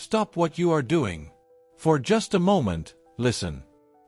Stop what you are doing. For just a moment, listen.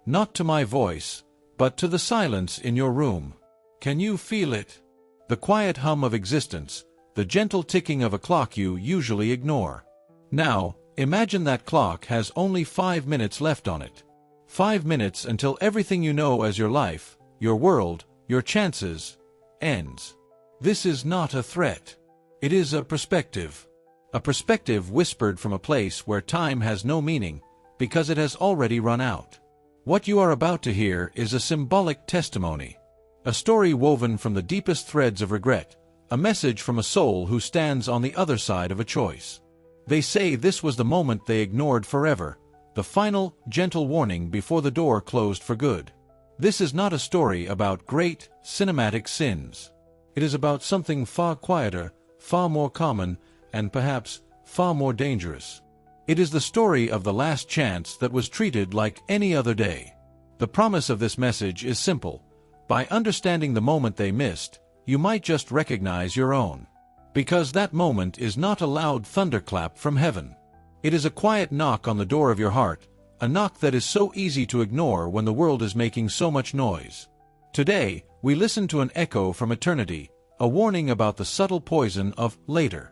Not to my voice, but to the silence in your room. Can you feel it? The quiet hum of existence, the gentle ticking of a clock you usually ignore. Now, imagine that clock has only 5 minutes left on it. 5 minutes until everything you know as your life, your world, your chances, ends. This is not a threat. It is a perspective. A perspective whispered from a place where time has no meaning, because it has already run out. What you are about to hear is a symbolic testimony. A story woven from the deepest threads of regret, a message from a soul who stands on the other side of a choice. They say this was the moment they ignored forever, the final, gentle warning before the door closed for good. This is not a story about great, cinematic sins. It is about something far quieter, far more common, and perhaps far more dangerous. It is the story of the last chance that was treated like any other day. The promise of this message is simple. By understanding the moment they missed, you might just recognize your own. Because that moment is not a loud thunderclap from heaven. It is a quiet knock on the door of your heart, a knock that is so easy to ignore when the world is making so much noise. Today, we listen to an echo from eternity, a warning about the subtle poison of later.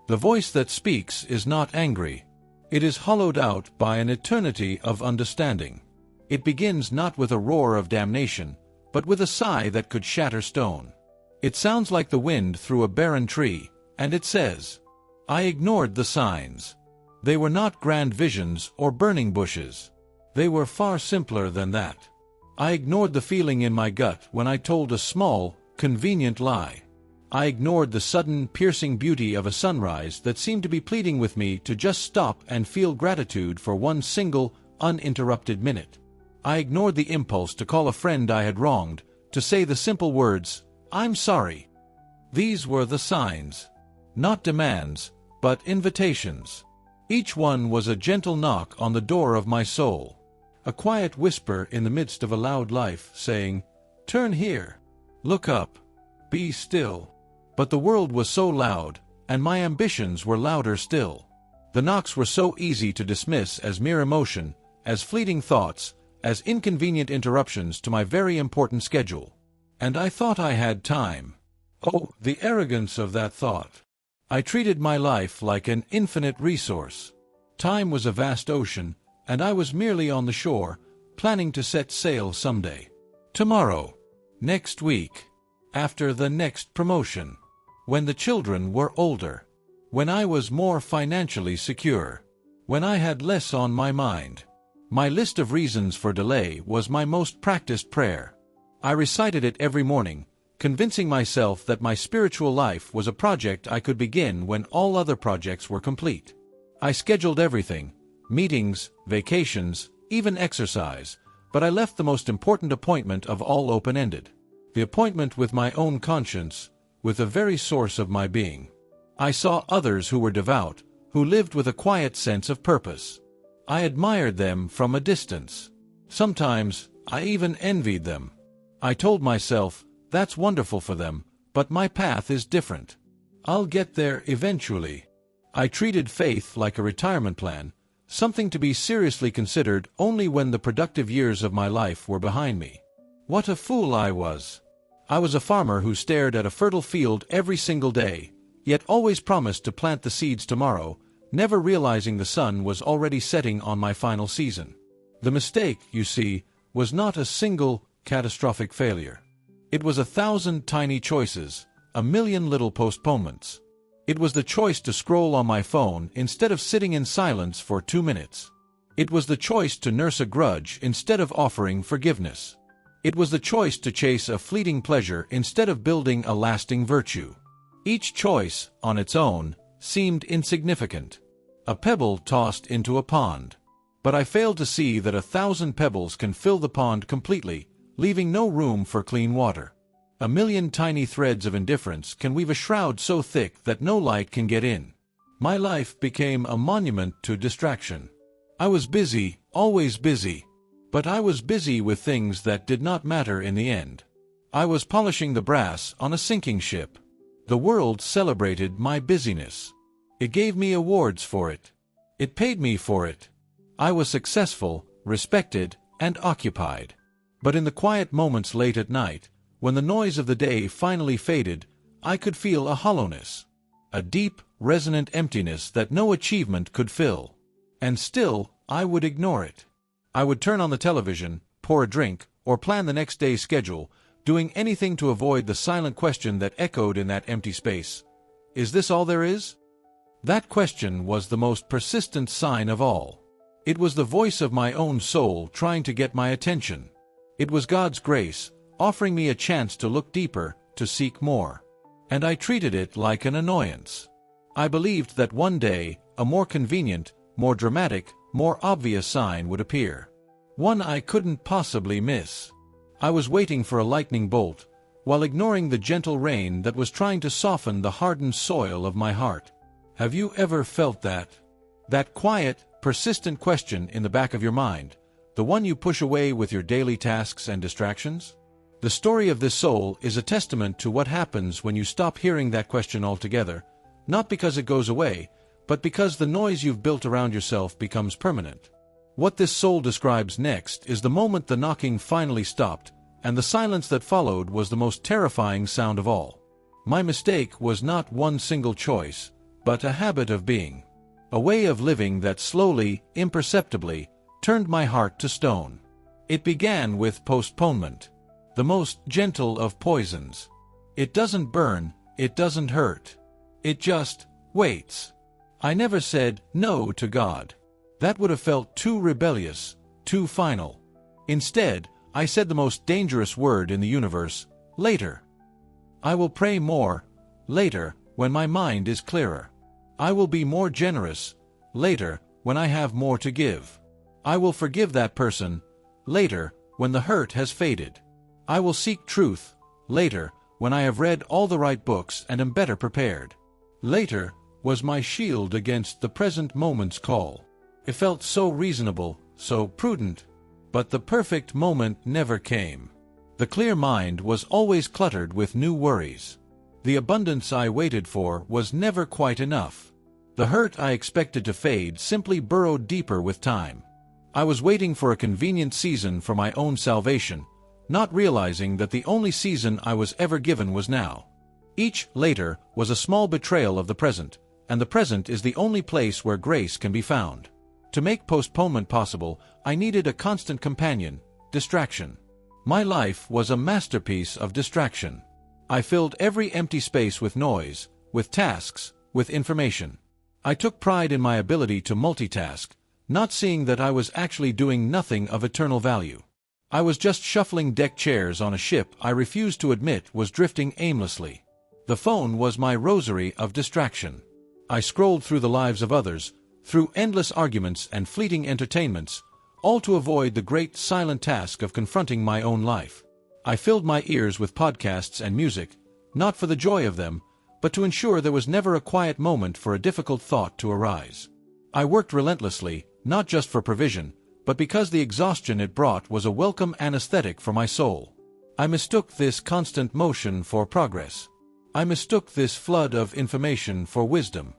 The voice that speaks is not angry. It is hollowed out by an eternity of understanding. It begins not with a roar of damnation, but with a sigh that could shatter stone. It sounds like the wind through a barren tree, and it says, "I ignored the signs." They were not grand visions or burning bushes. They were far simpler than that. I ignored the feeling in my gut when I told a small, convenient lie. I ignored the sudden, piercing beauty of a sunrise that seemed to be pleading with me to just stop and feel gratitude for one single, uninterrupted minute. I ignored the impulse to call a friend I had wronged, to say the simple words, "I'm sorry." These were the signs. Not demands, but invitations. Each one was a gentle knock on the door of my soul. A quiet whisper in the midst of a loud life, saying, "Turn here. Look up. Be still." But the world was so loud, and my ambitions were louder still. The knocks were so easy to dismiss as mere emotion, as fleeting thoughts, as inconvenient interruptions to my very important schedule. And I thought I had time. Oh, the arrogance of that thought! I treated my life like an infinite resource. Time was a vast ocean, and I was merely on the shore, planning to set sail someday. Tomorrow. Next week. After the next promotion. When the children were older. When I was more financially secure. When I had less on my mind. My list of reasons for delay was my most practiced prayer. I recited it every morning, convincing myself that my spiritual life was a project I could begin when all other projects were complete. I scheduled everything, meetings, vacations, even exercise, but I left the most important appointment of all open-ended. The appointment with my own conscience, with the very source of my being. I saw others who were devout, who lived with a quiet sense of purpose. I admired them from a distance. Sometimes, I even envied them. I told myself, that's wonderful for them, but my path is different. I'll get there eventually. I treated faith like a retirement plan, something to be seriously considered only when the productive years of my life were behind me. What a fool I was! I was a farmer who stared at a fertile field every single day, yet always promised to plant the seeds tomorrow, never realizing the sun was already setting on my final season. The mistake, you see, was not a single, catastrophic failure. It was 1,000 tiny choices, 1,000,000 little postponements. It was the choice to scroll on my phone instead of sitting in silence for 2 minutes. It was the choice to nurse a grudge instead of offering forgiveness. It was the choice to chase a fleeting pleasure instead of building a lasting virtue. Each choice, on its own, seemed insignificant. A pebble tossed into a pond. But I failed to see that 1,000 pebbles can fill the pond completely, leaving no room for clean water. 1,000,000 tiny threads of indifference can weave a shroud so thick that no light can get in. My life became a monument to distraction. I was busy, always busy. But I was busy with things that did not matter in the end. I was polishing the brass on a sinking ship. The world celebrated my busyness. It gave me awards for it. It paid me for it. I was successful, respected, and occupied. But in the quiet moments late at night, when the noise of the day finally faded, I could feel a hollowness. A deep, resonant emptiness that no achievement could fill. And still, I would ignore it. I would turn on the television, pour a drink, or plan the next day's schedule, doing anything to avoid the silent question that echoed in that empty space. Is this all there is? That question was the most persistent sign of all. It was the voice of my own soul trying to get my attention. It was God's grace, offering me a chance to look deeper, to seek more. And I treated it like an annoyance. I believed that one day, a more convenient, more dramatic, more obvious sign would appear. One I couldn't possibly miss. I was waiting for a lightning bolt, while ignoring the gentle rain that was trying to soften the hardened soil of my heart. Have you ever felt that? That quiet, persistent question in the back of your mind, the one you push away with your daily tasks and distractions? The story of this soul is a testament to what happens when you stop hearing that question altogether, not because it goes away, but because the noise you've built around yourself becomes permanent. What this soul describes next is the moment the knocking finally stopped, and the silence that followed was the most terrifying sound of all. My mistake was not one single choice, but a habit of being. A way of living that slowly, imperceptibly, turned my heart to stone. It began with postponement. The most gentle of poisons. It doesn't burn, it doesn't hurt. It just waits. I never said no to God. That would have felt too rebellious, too final. Instead, I said the most dangerous word in the universe, later. I will pray more, later, when my mind is clearer. I will be more generous, later, when I have more to give. I will forgive that person, later, when the hurt has faded. I will seek truth, later, when I have read all the right books and am better prepared. Later was my shield against the present moment's call. It felt so reasonable, so prudent. But the perfect moment never came. The clear mind was always cluttered with new worries. The abundance I waited for was never quite enough. The hurt I expected to fade simply burrowed deeper with time. I was waiting for a convenient season for my own salvation, not realizing that the only season I was ever given was now. Each later was a small betrayal of the present, and the present is the only place where grace can be found. To make postponement possible, I needed a constant companion, distraction. My life was a masterpiece of distraction. I filled every empty space with noise, with tasks, with information. I took pride in my ability to multitask, not seeing that I was actually doing nothing of eternal value. I was just shuffling deck chairs on a ship I refused to admit was drifting aimlessly. The phone was my rosary of distraction. I scrolled through the lives of others, through endless arguments and fleeting entertainments, all to avoid the great silent task of confronting my own life. I filled my ears with podcasts and music, not for the joy of them, but to ensure there was never a quiet moment for a difficult thought to arise. I worked relentlessly, not just for provision, but because the exhaustion it brought was a welcome anesthetic for my soul. I mistook this constant motion for progress. I mistook this flood of information for wisdom.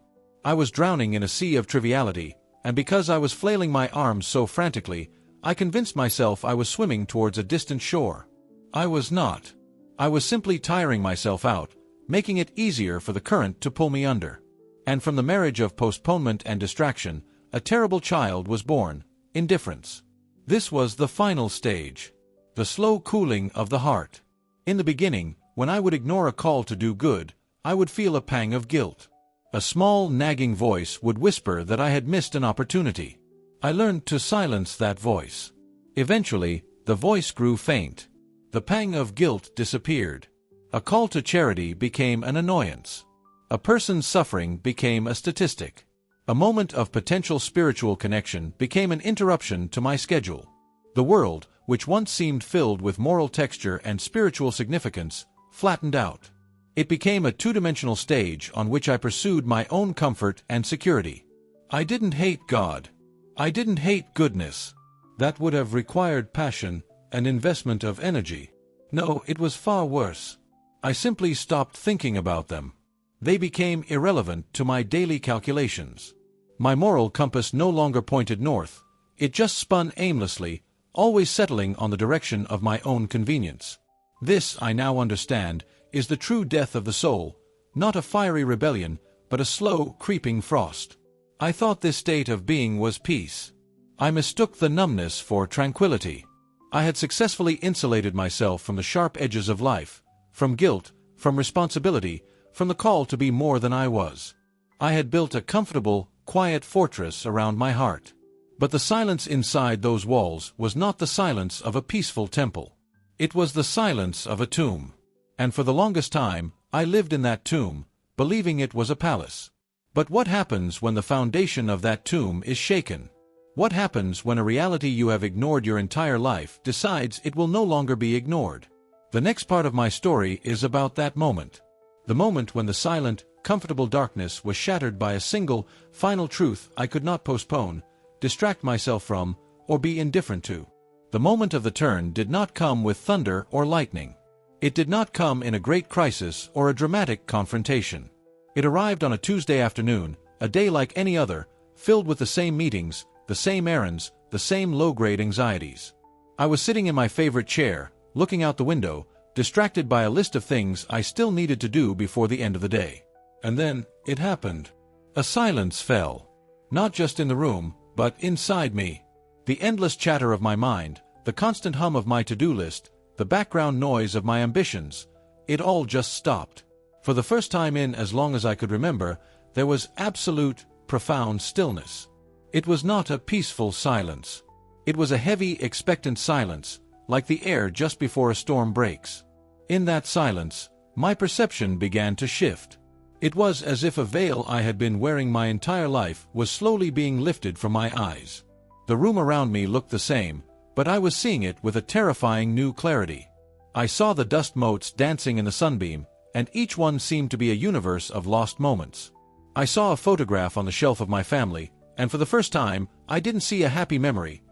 I was drowning in a sea of triviality, and because I was flailing my arms so frantically, I convinced myself I was swimming towards a distant shore. I was not. I was simply tiring myself out, making it easier for the current to pull me under. And from the marriage of postponement and distraction, a terrible child was born, indifference. This was the final stage. The slow cooling of the heart. In the beginning, when I would ignore a call to do good, I would feel a pang of guilt. A small, nagging voice would whisper that I had missed an opportunity. I learned to silence that voice. Eventually, the voice grew faint. The pang of guilt disappeared. A call to charity became an annoyance. A person's suffering became a statistic. A moment of potential spiritual connection became an interruption to my schedule. The world, which once seemed filled with moral texture and spiritual significance, flattened out. It became a two-dimensional stage on which I pursued my own comfort and security. I didn't hate God. I didn't hate goodness. That would have required passion, an investment of energy. No, it was far worse. I simply stopped thinking about them. They became irrelevant to my daily calculations. My moral compass no longer pointed north, it just spun aimlessly, always settling on the direction of my own convenience. This, I now understand, is the true death of the soul, not a fiery rebellion, but a slow, creeping frost. I thought this state of being was peace. I mistook the numbness for tranquility. I had successfully insulated myself from the sharp edges of life, from guilt, from responsibility, from the call to be more than I was. I had built a comfortable, quiet fortress around my heart. But the silence inside those walls was not the silence of a peaceful temple. It was the silence of a tomb. And for the longest time, I lived in that tomb, believing it was a palace. But what happens when the foundation of that tomb is shaken? What happens when a reality you have ignored your entire life decides it will no longer be ignored? The next part of my story is about that moment. The moment when the silent, comfortable darkness was shattered by a single, final truth I could not postpone, distract myself from, or be indifferent to. The moment of the turn did not come with thunder or lightning. It did not come in a great crisis or a dramatic confrontation. It arrived on a Tuesday afternoon, a day like any other, filled with the same meetings, the same errands, the same low-grade anxieties. I was sitting in my favorite chair, looking out the window, distracted by a list of things I still needed to do before the end of the day. And then, it happened. A silence fell. Not just in the room, but inside me. The endless chatter of my mind, the constant hum of my to-do list, the background noise of my ambitions, it all just stopped. For the first time in as long as I could remember, there was absolute, profound stillness. It was not a peaceful silence. It was a heavy, expectant silence, like the air just before a storm breaks. In that silence, my perception began to shift. It was as if a veil I had been wearing my entire life was slowly being lifted from my eyes. The room around me looked the same, but I was seeing it with a terrifying new clarity. I saw the dust motes dancing in the sunbeam, and each one seemed to be a universe of lost moments. I saw a photograph on the shelf of my family, and for the first time, I didn't see a happy memory.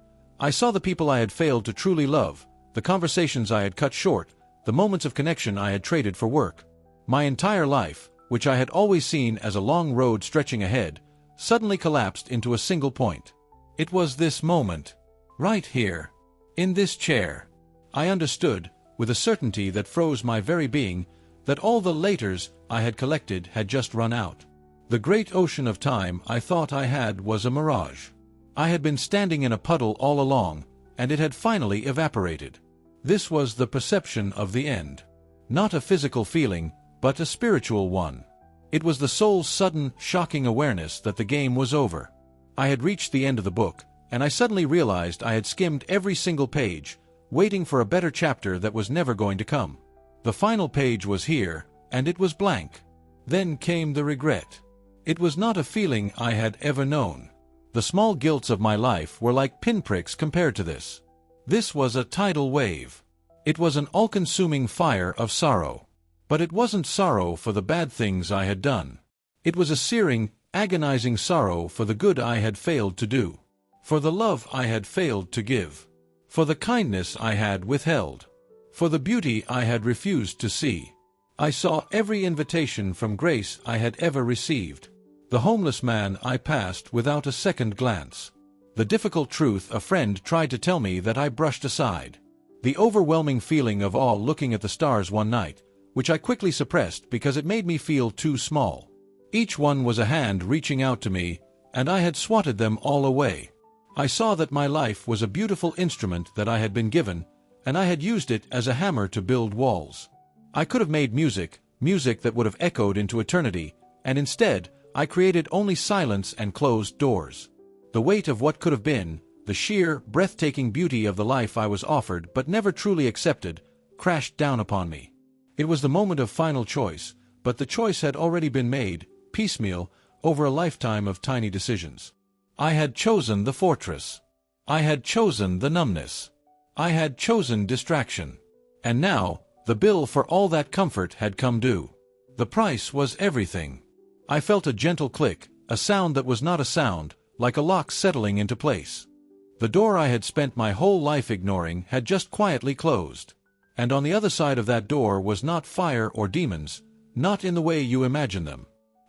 I saw the people I had failed to truly love, the conversations I had cut short, the moments of connection I had traded for work. My entire life, which I had always seen as a long road stretching ahead, suddenly collapsed into a single point. It was this moment. Right here. In this chair. I understood, with a certainty that froze my very being, that all the laters I had collected had just run out. The great ocean of time I thought I had was a mirage. I had been standing in a puddle all along, and it had finally evaporated. This was the perception of the end. Not a physical feeling, but a spiritual one. It was the soul's sudden, shocking awareness that the game was over. I had reached the end of the book, and I suddenly realized I had skimmed every single page, waiting for a better chapter that was never going to come. The final page was here, and it was blank. Then came the regret. It was not a feeling I had ever known. The small guilts of my life were like pinpricks compared to this. This was a tidal wave. It was an all-consuming fire of sorrow. But it wasn't sorrow for the bad things I had done. It was a searing, agonizing sorrow for the good I had failed to do. For the love I had failed to give. For the kindness I had withheld. For the beauty I had refused to see. I saw every invitation from grace I had ever received. The homeless man I passed without a second glance. The difficult truth a friend tried to tell me that I brushed aside. The overwhelming feeling of awe looking at the stars one night, which I quickly suppressed because it made me feel too small. Each one was a hand reaching out to me, and I had swatted them all away. I saw that my life was a beautiful instrument that I had been given, and I had used it as a hammer to build walls. I could have made music that would have echoed into eternity, and instead, I created only silence and closed doors. The weight of what could have been, the sheer, breathtaking beauty of the life I was offered but never truly accepted, crashed down upon me. It was the moment of final choice, but the choice had already been made, piecemeal, over a lifetime of tiny decisions. I had chosen the fortress. I had chosen the numbness. I had chosen distraction. And now, the bill for all that comfort had come due. The price was everything. I felt a gentle click, a sound that was not a sound, like a lock settling into place. The door I had spent my whole life ignoring had just quietly closed. And on the other side of that door was not fire or demons, not in the way you imagine them.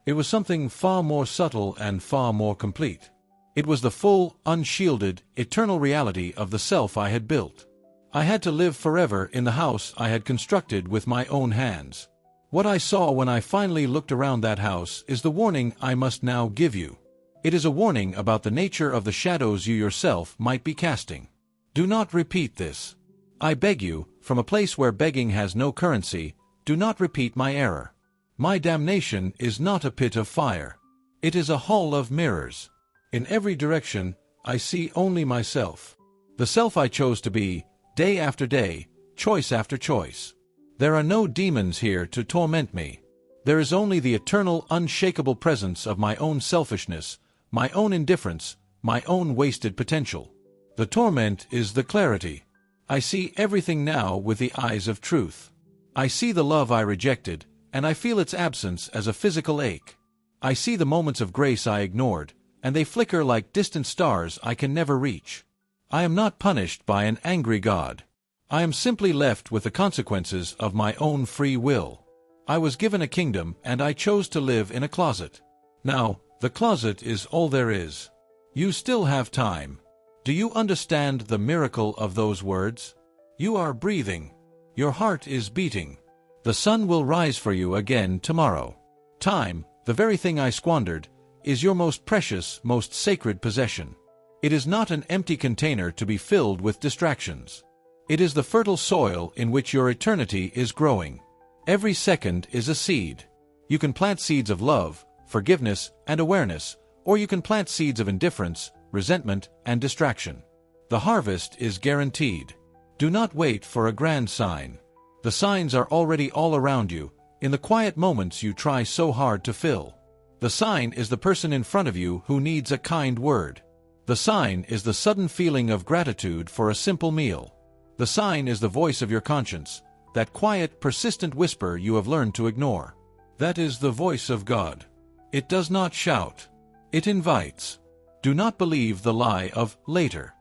It was something far more subtle and far more complete. It was the full, unshielded, eternal reality of the self I had built. I had to live forever in the house I had constructed with my own hands. What I saw when I finally looked around that house is the warning I must now give you. It is a warning about the nature of the shadows you yourself might be casting. Do not repeat this. I beg you, from a place where begging has no currency, do not repeat my error. My damnation is not a pit of fire. It is a hall of mirrors. In every direction, I see only myself. The self I chose to be, day after day, choice after choice. There are no demons here to torment me. There is only the eternal, unshakable presence of my own selfishness, my own indifference, my own wasted potential. The torment is the clarity. I see everything now with the eyes of truth. I see the love I rejected, and I feel its absence as a physical ache. I see the moments of grace I ignored, and they flicker like distant stars I can never reach. I am not punished by an angry God. I am simply left with the consequences of my own free will. I was given a kingdom, and I chose to live in a closet. Now, the closet is all there is. You still have time. Do you understand the miracle of those words? You are breathing. Your heart is beating. The sun will rise for you again tomorrow. Time, the very thing I squandered, is your most precious, most sacred possession. It is not an empty container to be filled with distractions. It is the fertile soil in which your eternity is growing. Every second is a seed. You can plant seeds of love, forgiveness, and awareness, or you can plant seeds of indifference, resentment, and distraction. The harvest is guaranteed. Do not wait for a grand sign. The signs are already all around you, in the quiet moments you try so hard to fill. The sign is the person in front of you who needs a kind word. The sign is the sudden feeling of gratitude for a simple meal. The sign is the voice of your conscience, that quiet, persistent whisper you have learned to ignore. That is the voice of God. It does not shout. It invites. Do not believe the lie of later.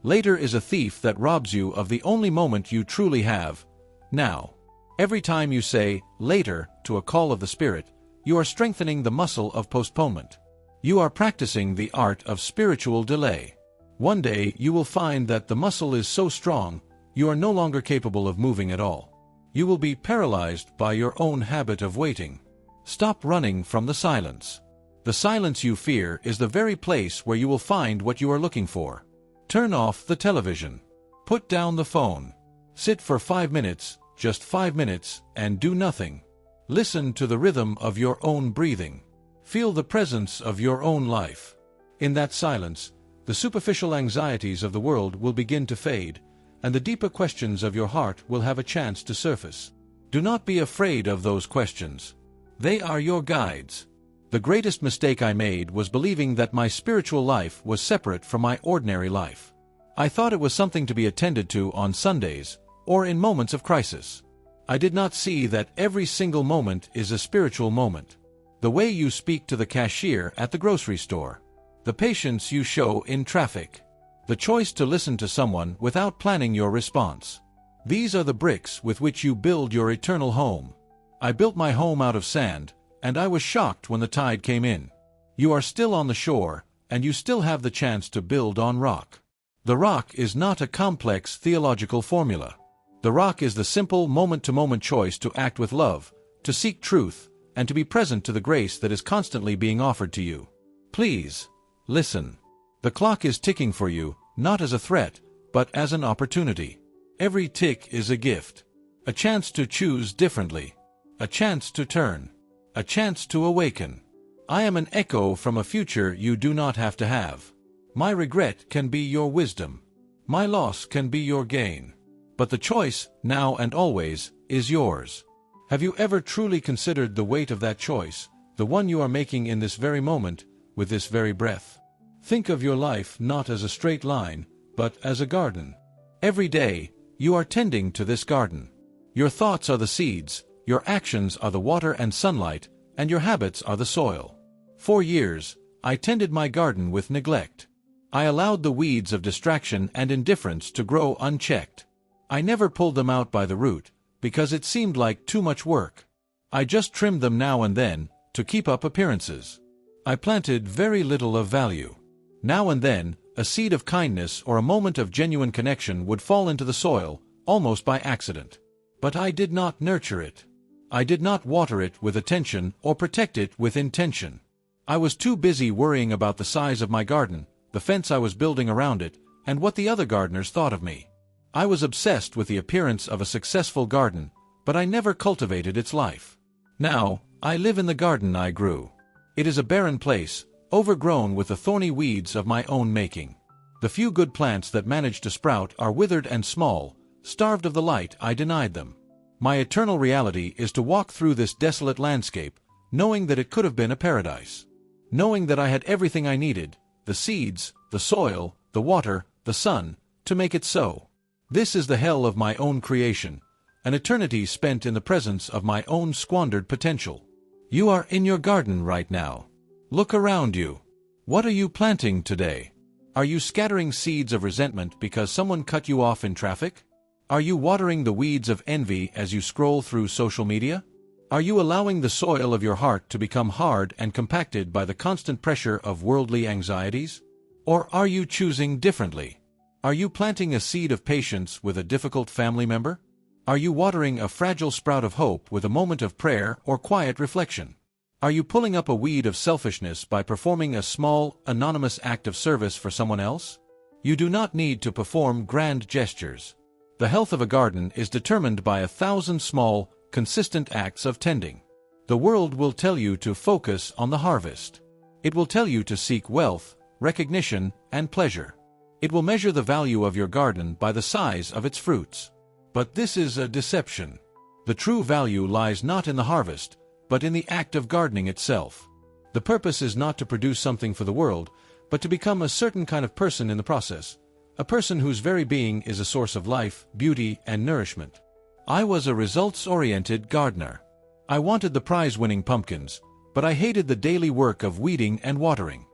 Later is a thief that robs you of the only moment you truly have, now. Every time you say later to a call of the Spirit, you are strengthening the muscle of postponement. You are practicing the art of spiritual delay. One day you will find that the muscle is so strong, you are no longer capable of moving at all. You will be paralyzed by your own habit of waiting. Stop running from the silence. The silence you fear is the very place where you will find what you are looking for. Turn off the television. Put down the phone. Sit for 5 minutes, just 5 minutes, and do nothing. Listen to the rhythm of your own breathing. Feel the presence of your own life. In that silence, the superficial anxieties of the world will begin to fade, and the deeper questions of your heart will have a chance to surface. Do not be afraid of those questions. They are your guides. The greatest mistake I made was believing that my spiritual life was separate from my ordinary life. I thought it was something to be attended to on Sundays, or in moments of crisis. I did not see that every single moment is a spiritual moment. The way you speak to the cashier at the grocery store. The patience you show in traffic. The choice to listen to someone without planning your response. These are the bricks with which you build your eternal home. I built my home out of sand, and I was shocked when the tide came in. You are still on the shore, and you still have the chance to build on rock. The rock is not a complex theological formula. The rock is the simple moment-to-moment choice to act with love, to seek truth, and to be present to the grace that is constantly being offered to you. Please, listen. The clock is ticking for you, not as a threat, but as an opportunity. Every tick is a gift. A chance to choose differently. A chance to turn. A chance to awaken. I am an echo from a future you do not have to have. My regret can be your wisdom. My loss can be your gain. But the choice, now and always, is yours. Have you ever truly considered the weight of that choice, the one you are making in this very moment, with this very breath? Think of your life not as a straight line, but as a garden. Every day, you are tending to this garden. Your thoughts are the seeds, your actions are the water and sunlight, and your habits are the soil. For years, I tended my garden with neglect. I allowed the weeds of distraction and indifference to grow unchecked. I never pulled them out by the root, because it seemed like too much work. I just trimmed them now and then, to keep up appearances. I planted very little of value. Now and then, a seed of kindness or a moment of genuine connection would fall into the soil, almost by accident. But I did not nurture it. I did not water it with attention or protect it with intention. I was too busy worrying about the size of my garden, the fence I was building around it, and what the other gardeners thought of me. I was obsessed with the appearance of a successful garden, but I never cultivated its life. Now, I live in the garden I grew. It is a barren place, overgrown with the thorny weeds of my own making. The few good plants that manage to sprout are withered and small, starved of the light I denied them. My eternal reality is to walk through this desolate landscape, knowing that it could have been a paradise. Knowing that I had everything I needed, the seeds, the soil, the water, the sun, to make it so. This is the hell of my own creation, an eternity spent in the presence of my own squandered potential. You are in your garden right now. Look around you. What are you planting today? Are you scattering seeds of resentment because someone cut you off in traffic? Are you watering the weeds of envy as you scroll through social media? Are you allowing the soil of your heart to become hard and compacted by the constant pressure of worldly anxieties? Or are you choosing differently? Are you planting a seed of patience with a difficult family member? Are you watering a fragile sprout of hope with a moment of prayer or quiet reflection? Are you pulling up a weed of selfishness by performing a small, anonymous act of service for someone else? You do not need to perform grand gestures. The health of a garden is determined by 1,000 small, consistent acts of tending. The world will tell you to focus on the harvest. It will tell you to seek wealth, recognition, and pleasure. It will measure the value of your garden by the size of its fruits. But this is a deception. The true value lies not in the harvest, but in the act of gardening itself. The purpose is not to produce something for the world, but to become a certain kind of person in the process, a person whose very being is a source of life, beauty, and nourishment. I was a results-oriented gardener. I wanted the prize-winning pumpkins, but I hated the daily work of weeding and watering.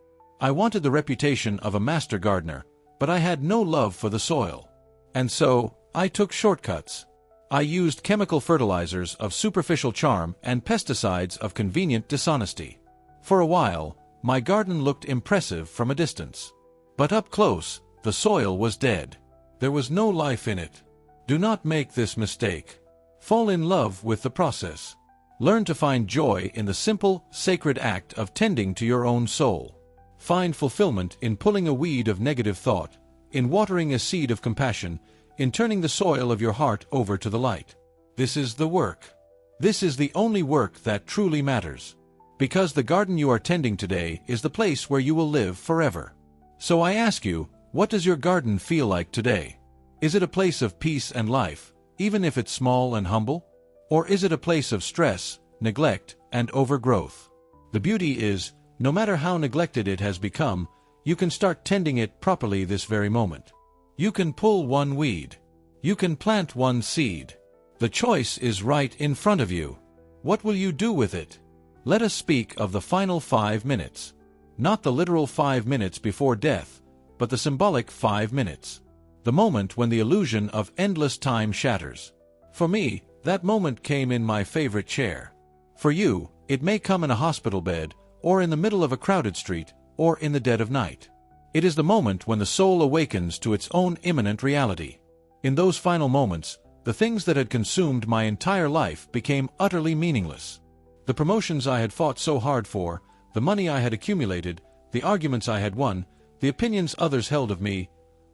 I wanted the reputation of a master gardener, but I had no love for the soil. And so, I took shortcuts. I used chemical fertilizers of superficial charm and pesticides of convenient dishonesty. For a while, my garden looked impressive from a distance. But up close, the soil was dead. There was no life in it. Do not make this mistake. Fall in love with the process. Learn to find joy in the simple, sacred act of tending to your own soul. Find fulfillment in pulling a weed of negative thought, in watering a seed of compassion, in turning the soil of your heart over to the light. This is the work. This is the only work that truly matters. Because the garden you are tending today is the place where you will live forever. So I ask you, what does your garden feel like today? Is it a place of peace and life, even if it's small and humble? Or is it a place of stress, neglect, and overgrowth? The beauty is, no matter how neglected it has become, you can start tending it properly this very moment. You can pull one weed. You can plant one seed. The choice is right in front of you. What will you do with it? Let us speak of the final 5 minutes. Not the literal 5 minutes before death, but the symbolic 5 minutes. The moment when the illusion of endless time shatters. For me, that moment came in my favorite chair. For you, it may come in a hospital bed, or in the middle of a crowded street, or in the dead of night. It is the moment when the soul awakens to its own immanent reality. In those final moments, the things that had consumed my entire life became utterly meaningless. The promotions I had fought so hard for, the money I had accumulated, the arguments I had won, the opinions others held of me,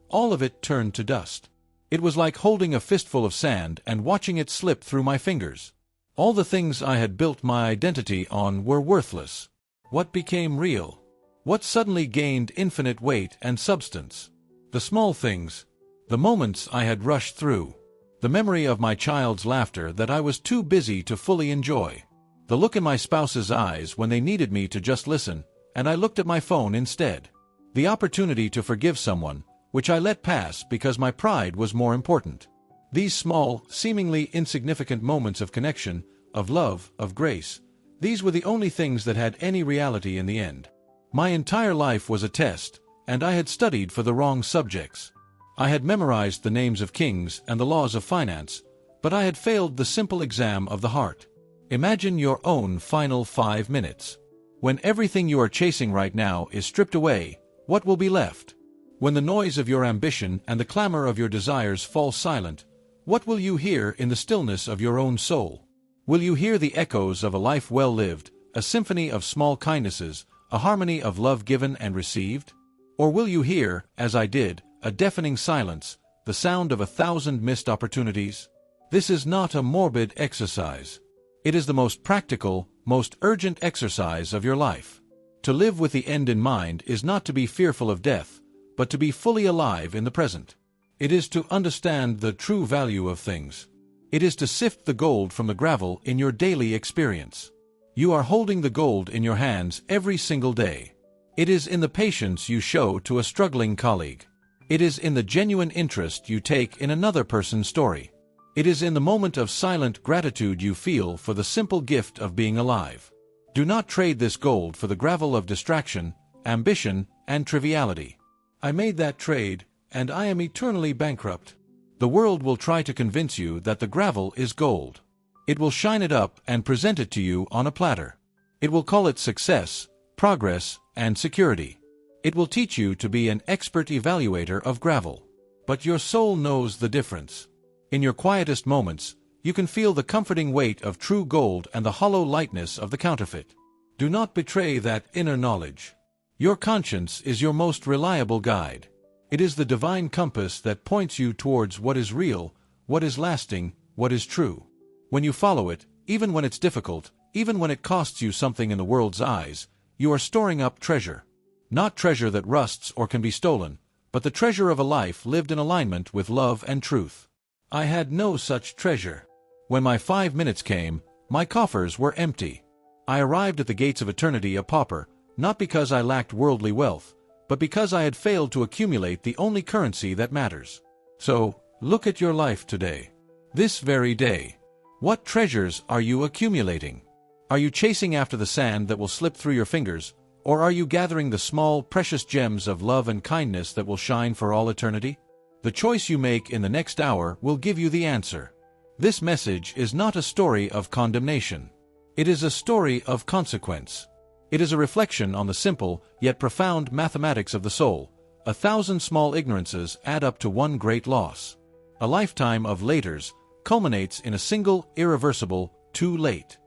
all of it turned to dust. It was like holding a fistful of sand and watching it slip through my fingers. All the things I had built my identity on were worthless. What became real? What suddenly gained infinite weight and substance? The small things, the moments I had rushed through, the memory of my child's laughter that I was too busy to fully enjoy, the look in my spouse's eyes when they needed me to just listen, and I looked at my phone instead, the opportunity to forgive someone, which I let pass because my pride was more important. These small, seemingly insignificant moments of connection, of love, of grace, these were the only things that had any reality in the end. My entire life was a test, and I had studied for the wrong subjects. I had memorized the names of kings and the laws of finance, but I had failed the simple exam of the heart. Imagine your own final 5 minutes. When everything you are chasing right now is stripped away, what will be left? When the noise of your ambition and the clamor of your desires fall silent, what will you hear in the stillness of your own soul? Will you hear the echoes of a life well lived, a symphony of small kindnesses, a harmony of love given and received? Or will you hear, as I did, a deafening silence, the sound of 1,000 missed opportunities? This is not a morbid exercise. It is the most practical, most urgent exercise of your life. To live with the end in mind is not to be fearful of death, but to be fully alive in the present. It is to understand the true value of things. It is to sift the gold from the gravel in your daily experience. You are holding the gold in your hands every single day. It is in the patience you show to a struggling colleague. It is in the genuine interest you take in another person's story. It is in the moment of silent gratitude you feel for the simple gift of being alive. Do not trade this gold for the gravel of distraction, ambition, and triviality. I made that trade, and I am eternally bankrupt. The world will try to convince you that the gravel is gold. It will shine it up and present it to you on a platter. It will call it success, progress, and security. It will teach you to be an expert evaluator of gravel. But your soul knows the difference. In your quietest moments, you can feel the comforting weight of true gold and the hollow lightness of the counterfeit. Do not betray that inner knowledge. Your conscience is your most reliable guide. It is the divine compass that points you towards what is real, what is lasting, what is true. When you follow it, even when it's difficult, even when it costs you something in the world's eyes, you are storing up treasure. Not treasure that rusts or can be stolen, but the treasure of a life lived in alignment with love and truth. I had no such treasure. When my 5 minutes came, my coffers were empty. I arrived at the gates of eternity a pauper, not because I lacked worldly wealth, but because I had failed to accumulate the only currency that matters. So, look at your life today. This very day. What treasures are you accumulating? Are you chasing after the sand that will slip through your fingers, or are you gathering the small, precious gems of love and kindness that will shine for all eternity? The choice you make in the next hour will give you the answer. This message is not a story of condemnation. It is a story of consequence. It is a reflection on the simple, yet profound mathematics of the soul. 1,000 small ignorances add up to one great loss. A lifetime of laters culminates in a single, irreversible, too late.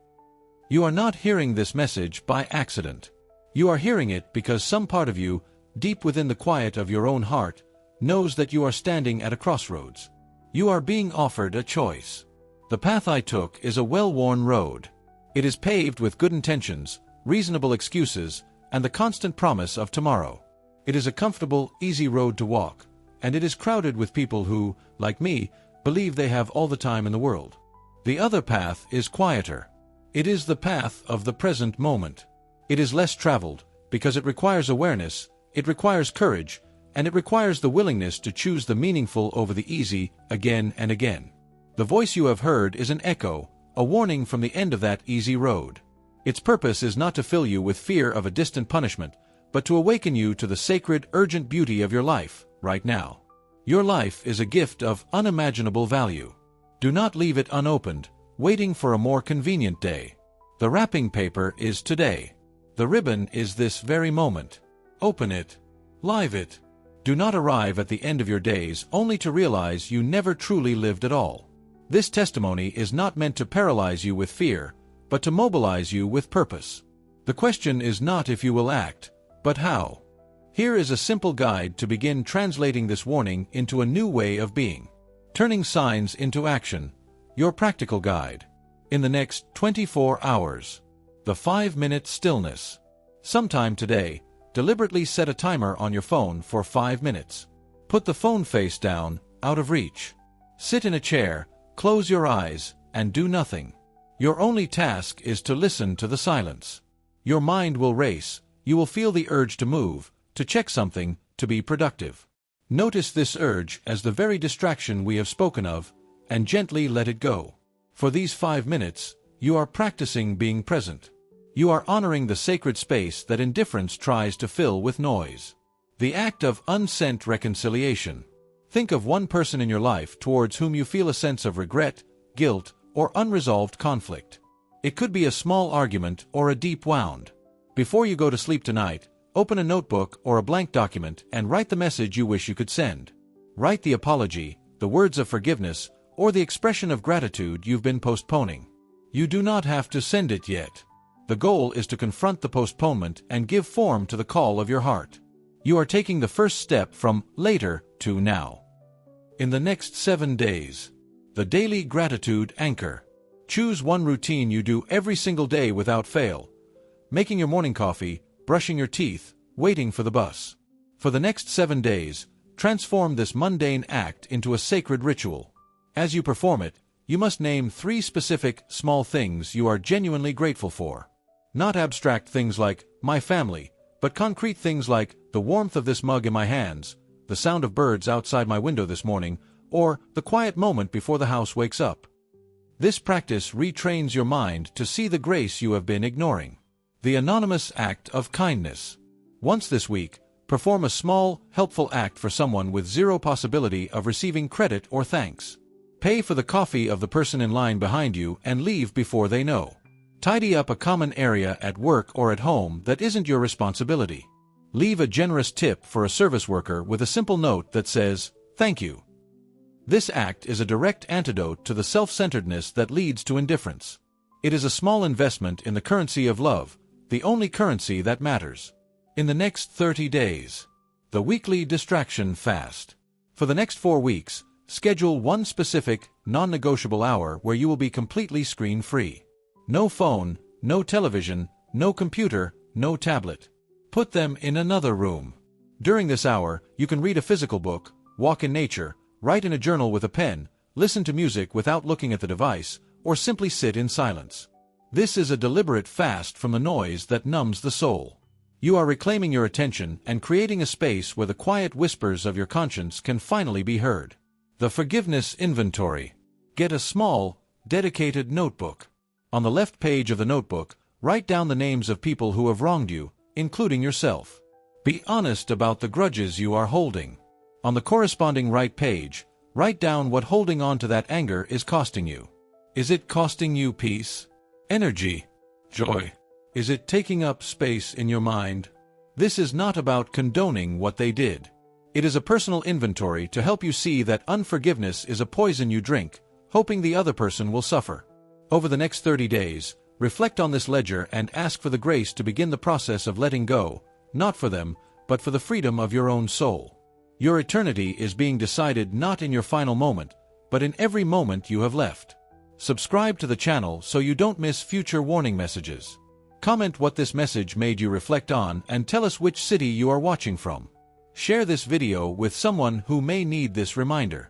You are not hearing this message by accident. You are hearing it because some part of you, deep within the quiet of your own heart, knows that you are standing at a crossroads. You are being offered a choice. The path I took is a well-worn road. It is paved with good intentions, reasonable excuses, and the constant promise of tomorrow. It is a comfortable, easy road to walk, and it is crowded with people who, like me, believe they have all the time in the world. The other path is quieter. It is the path of the present moment. It is less traveled, because it requires awareness, it requires courage, and it requires the willingness to choose the meaningful over the easy, again and again. The voice you have heard is an echo, a warning from the end of that easy road. Its purpose is not to fill you with fear of a distant punishment, but to awaken you to the sacred, urgent beauty of your life, right now. Your life is a gift of unimaginable value. Do not leave it unopened, waiting for a more convenient day. The wrapping paper is today. The ribbon is this very moment. Open it. Live it. Do not arrive at the end of your days only to realize you never truly lived at all. This testimony is not meant to paralyze you with fear, but to mobilize you with purpose. The question is not if you will act, but how. Here is a simple guide to begin translating this warning into a new way of being. Turning signs into action. Your practical guide. In the next 24 hours. The 5-minute stillness. Sometime today, deliberately set a timer on your phone for 5 minutes. Put the phone face down, out of reach. Sit in a chair, close your eyes, and do nothing. Your only task is to listen to the silence. Your mind will race, you will feel the urge to move, to check something, to be productive. Notice this urge as the very distraction we have spoken of, and gently let it go. For these 5 minutes, you are practicing being present. You are honoring the sacred space that indifference tries to fill with noise. The act of unsent reconciliation. Think of one person in your life towards whom you feel a sense of regret, guilt, or unresolved conflict. It could be a small argument or a deep wound. Before you go to sleep tonight, open a notebook or a blank document and write the message you wish you could send. Write the apology, the words of forgiveness, or the expression of gratitude you've been postponing. You do not have to send it yet. The goal is to confront the postponement and give form to the call of your heart. You are taking the first step from later to now. In the next 7 days, the daily gratitude anchor. Choose one routine you do every single day without fail. Making your morning coffee, brushing your teeth, waiting for the bus. For the next 7 days, transform this mundane act into a sacred ritual. As you perform it, you must name 3 specific, small things you are genuinely grateful for. Not abstract things like, my family, but concrete things like, the warmth of this mug in my hands, the sound of birds outside my window this morning, or the quiet moment before the house wakes up. This practice retrains your mind to see the grace you have been ignoring. The anonymous act of kindness. Once this week, perform a small, helpful act for someone with zero possibility of receiving credit or thanks. Pay for the coffee of the person in line behind you and leave before they know. Tidy up a common area at work or at home that isn't your responsibility. Leave a generous tip for a service worker with a simple note that says, "Thank you." This act is a direct antidote to the self-centeredness that leads to indifference. It is a small investment in the currency of love, the only currency that matters. In the next 30 days, the weekly distraction fast. For the next 4 weeks, schedule one specific, non-negotiable hour where you will be completely screen-free. No phone, no television, no computer, no tablet. Put them in another room. During this hour, you can read a physical book, walk in nature, write in a journal with a pen, listen to music without looking at the device, or simply sit in silence. This is a deliberate fast from the noise that numbs the soul. You are reclaiming your attention and creating a space where the quiet whispers of your conscience can finally be heard. The forgiveness inventory. Get a small, dedicated notebook. On the left page of the notebook, write down the names of people who have wronged you, including yourself. Be honest about the grudges you are holding. On the corresponding right page, write down what holding on to that anger is costing you. Is it costing you peace, energy, joy? Is it taking up space in your mind? This is not about condoning what they did. It is a personal inventory to help you see that unforgiveness is a poison you drink, hoping the other person will suffer. Over the next 30 days, reflect on this ledger and ask for the grace to begin the process of letting go, not for them, but for the freedom of your own soul. Your eternity is being decided not in your final moment, but in every moment you have left. Subscribe to the channel so you don't miss future warning messages. Comment what this message made you reflect on and tell us which city you are watching from. Share this video with someone who may need this reminder.